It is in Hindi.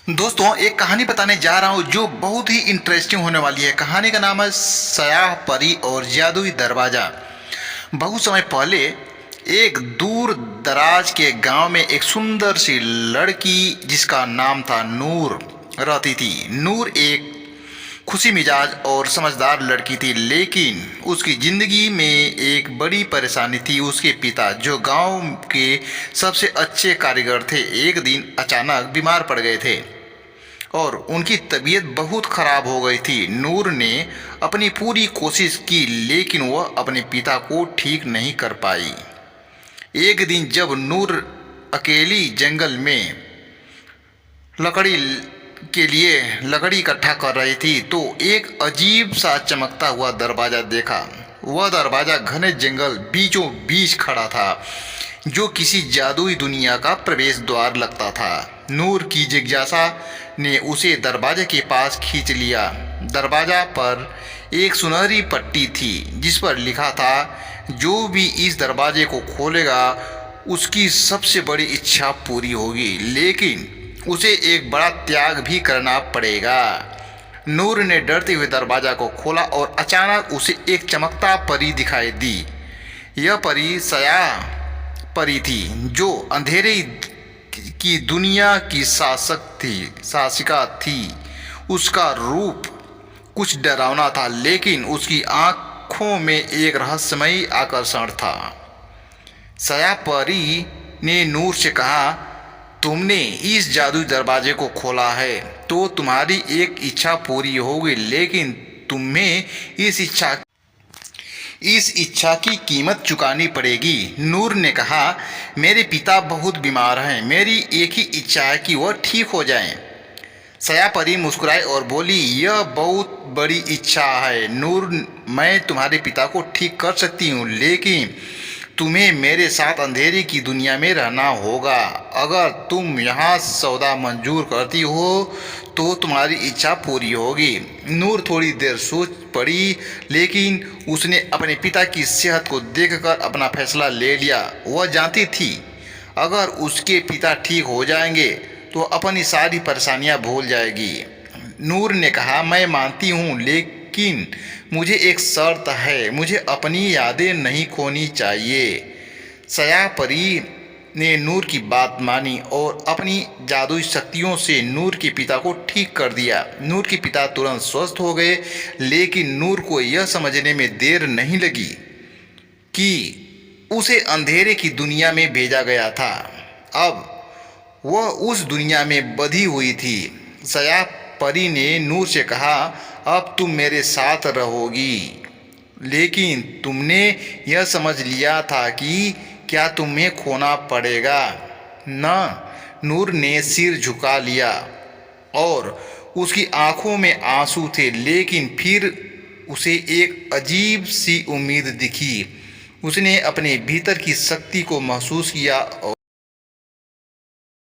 दोस्तों, एक कहानी बताने जा रहा हूँ जो बहुत ही इंटरेस्टिंग होने वाली है। कहानी का नाम है सयाह परी और जादुई दरवाजा। बहुत समय पहले एक दूर दराज के गांव में एक सुंदर सी लड़की जिसका नाम था नूर रहती थी। नूर एक खुशी मिजाज और समझदार लड़की थी, लेकिन उसकी जिंदगी में एक बड़ी परेशानी थी। उसके पिता, जो गांव के सबसे अच्छे कारीगर थे, एक दिन अचानक बीमार पड़ गए थे और उनकी तबीयत बहुत ख़राब हो गई थी। नूर ने अपनी पूरी कोशिश की, लेकिन वह अपने पिता को ठीक नहीं कर पाई। एक दिन जब नूर अकेली जंगल में लकड़ी के लिए लकड़ी इकट्ठा कर रही थी तो एक अजीब सा चमकता हुआ दरवाज़ा देखा। वह दरवाज़ा घने जंगल बीचों बीच खड़ा था, जो किसी जादुई दुनिया का प्रवेश द्वार लगता था। नूर की जिज्ञासा ने उसे दरवाजे के पास खींच लिया। दरवाजा पर एक सुनहरी पट्टी थी जिस पर लिखा था, जो भी इस दरवाजे को खोलेगा उसकी सबसे बड़ी इच्छा पूरी होगी, लेकिन उसे एक बड़ा त्याग भी करना पड़ेगा। नूर ने डरते हुए दरवाजा को खोला और अचानक उसे एक चमकता परी दिखाई दी। यह परी सयाह परी थी, जो अंधेरे की दुनिया की शासिका थी। उसका रूप कुछ डरावना था, लेकिन उसकी आंखों में एक रहस्यमयी आकर्षण था। सयाह परी ने नूर से कहा, तुमने इस जादुई दरवाजे को खोला है तो तुम्हारी एक इच्छा पूरी होगी, लेकिन तुम्हें इस इच्छा की कीमत चुकानी पड़ेगी। नूर ने कहा, मेरे पिता बहुत बीमार हैं, मेरी एक ही इच्छा है कि वह ठीक हो जाएं। सयाह परी मुस्कुराई और बोली, यह बहुत बड़ी इच्छा है नूर, मैं तुम्हारे पिता को ठीक कर सकती हूँ, लेकिन तुम्हें मेरे साथ अंधेरे की दुनिया में रहना होगा। अगर तुम यहाँ सौदा मंजूर करती हो तो तुम्हारी इच्छा पूरी होगी। नूर थोड़ी देर सोच पड़ी, लेकिन उसने अपने पिता की सेहत को देखकर अपना फैसला ले लिया। वह जानती थी, अगर उसके पिता ठीक हो जाएंगे तो अपनी सारी परेशानियां भूल जाएगी। नूर ने कहा, मैं मानती हूँ, लेकिन मुझे एक शर्त है, मुझे अपनी यादें नहीं खोनी चाहिए। सयाह परी ने नूर की बात मानी और अपनी जादुई शक्तियों से नूर के पिता को ठीक कर दिया। नूर के पिता तुरंत स्वस्थ हो गए, लेकिन नूर को यह समझने में देर नहीं लगी कि उसे अंधेरे की दुनिया में भेजा गया था। अब वह उस दुनिया में बंधी हुई थी। सयाह परी ने नूर से कहा, अब तुम मेरे साथ रहोगी, लेकिन तुमने यह समझ लिया था कि क्या तुम्हें खोना पड़ेगा ना। नूर ने सिर झुका लिया और उसकी आंखों में आंसू थे, लेकिन फिर उसे एक अजीब सी उम्मीद दिखी। उसने अपने भीतर की शक्ति को महसूस किया और